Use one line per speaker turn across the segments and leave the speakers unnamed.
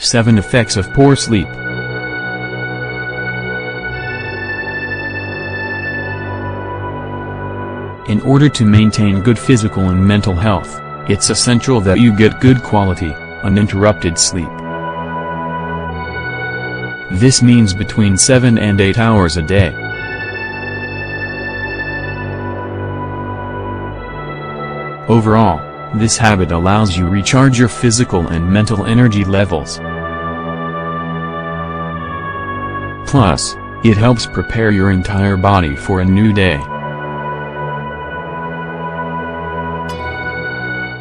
7 Effects of Poor Sleep. In order to maintain good physical and mental health, it's essential that you get good quality, uninterrupted sleep. This means between 7 and 8 hours a day. Overall, this habit allows you to recharge your physical and mental energy levels. Plus, it helps prepare your entire body for a new day.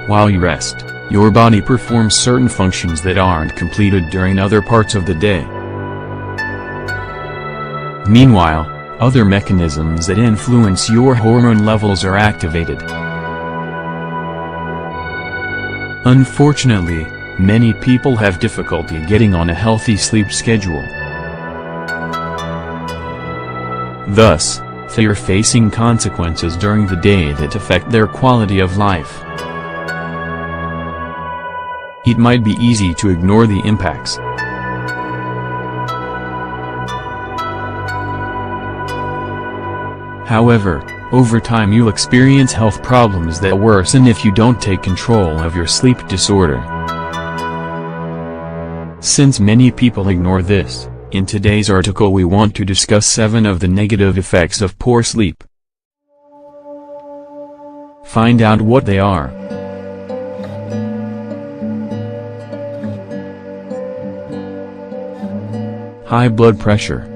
While you rest, your body performs certain functions that aren't completed during other parts of the day. Meanwhile, other mechanisms that influence your hormone levels are activated. Unfortunately, many people have difficulty getting on a healthy sleep schedule. Thus, they are facing consequences during the day that affect their quality of life. It might be easy to ignore the impacts. However, over time you'll experience health problems that worsen if you don't take control of your sleep disorder. Since many people ignore this, in today's article we want to discuss 7 of the negative effects of poor sleep. Find out what they are. High blood pressure.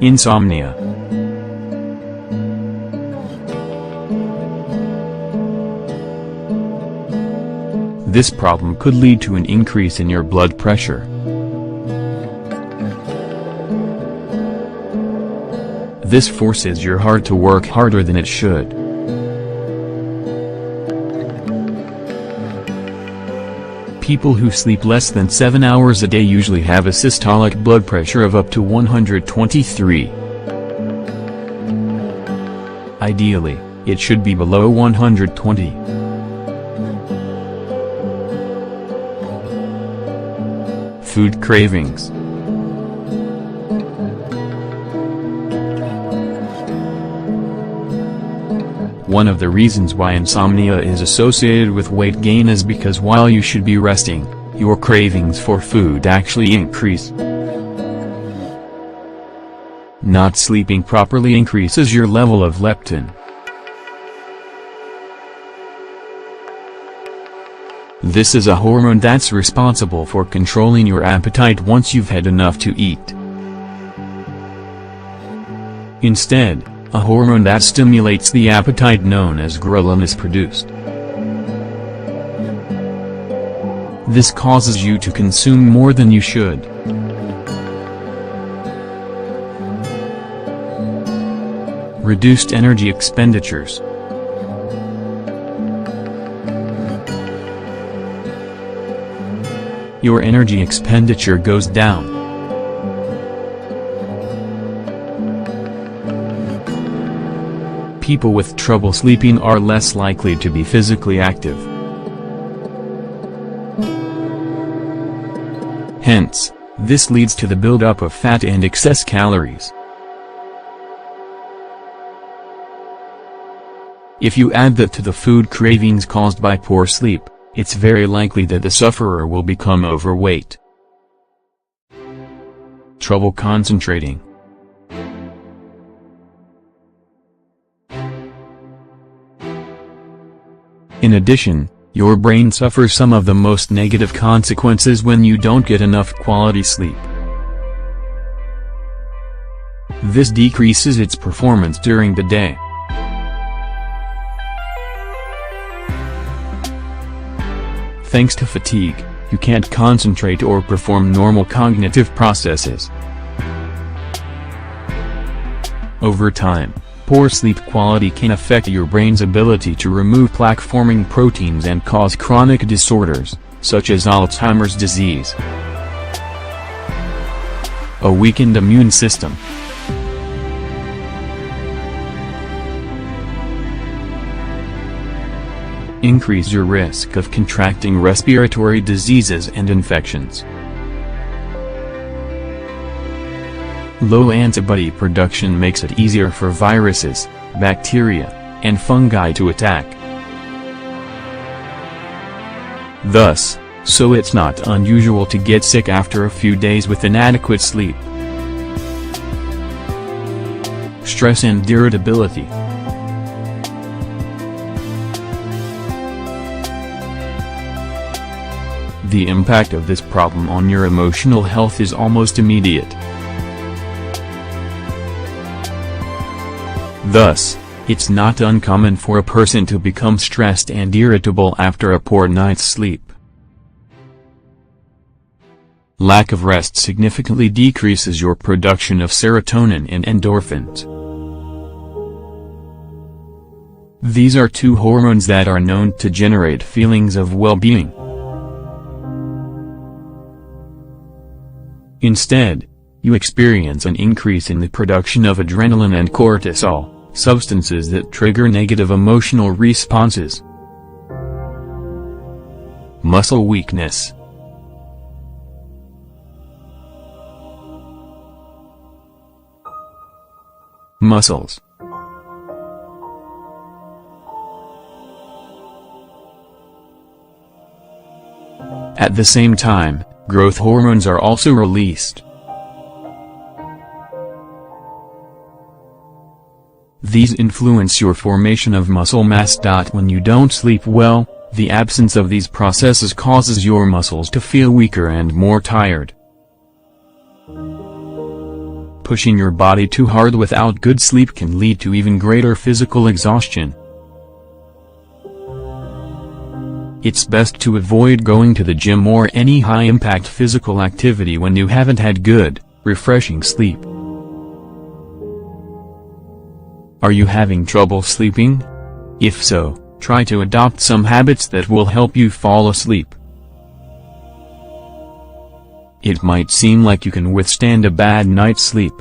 Insomnia. This problem could lead to an increase in your blood pressure. This forces your heart to work harder than it should. People who sleep less than 7 hours a day usually have a systolic blood pressure of up to 123. Ideally, it should be below 120. Food cravings. One of the reasons why insomnia is associated with weight gain is because while you should be resting, your cravings for food actually increase. Not sleeping properly increases your level of leptin. This is a hormone that's responsible for controlling your appetite once you've had enough to eat. Instead, a hormone that stimulates the appetite known as ghrelin is produced. This causes you to consume more than you should. Reduced energy expenditures. Your energy expenditure goes down. People with trouble sleeping are less likely to be physically active. Hence, this leads to the buildup of fat and excess calories. If you add that to the food cravings caused by poor sleep, it's very likely that the sufferer will become overweight. Trouble concentrating. In addition, your brain suffers some of the most negative consequences when you don't get enough quality sleep. This decreases its performance during the day. Thanks to fatigue, you can't concentrate or perform normal cognitive processes. Over time, poor sleep quality can affect your brain's ability to remove plaque-forming proteins and cause chronic disorders, such as Alzheimer's disease. A weakened immune system. increase your risk of contracting respiratory diseases and infections. Low antibody production makes it easier for viruses, bacteria, and fungi to attack. Thus, so it's not unusual to get sick after a few days with inadequate sleep. Stress and irritability. The impact of this problem on your emotional health is almost immediate. Thus, it's not uncommon for a person to become stressed and irritable after a poor night's sleep. Lack of rest significantly decreases your production of serotonin and endorphins. These are two hormones that are known to generate feelings of well-being. Instead, you experience an increase in the production of adrenaline and cortisol, substances that trigger negative emotional responses. Muscle weakness. Muscles. At the same time, growth hormones are also released. These influence your formation of muscle mass. When you don't sleep well, the absence of these processes causes your muscles to feel weaker and more tired. Pushing your body too hard without good sleep can lead to even greater physical exhaustion. It's best to avoid going to the gym or any high-impact physical activity when you haven't had good, refreshing sleep. Are you having trouble sleeping? If so, try to adopt some habits that will help you fall asleep. It might seem like you can withstand a bad night's sleep.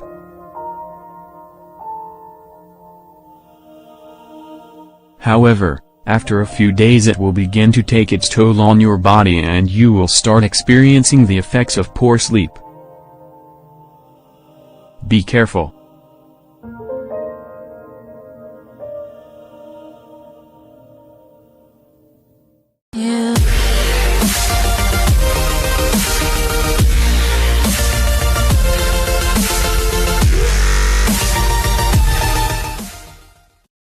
However, after a few days it will begin to take its toll on your body and you will start experiencing the effects of poor sleep. Be careful.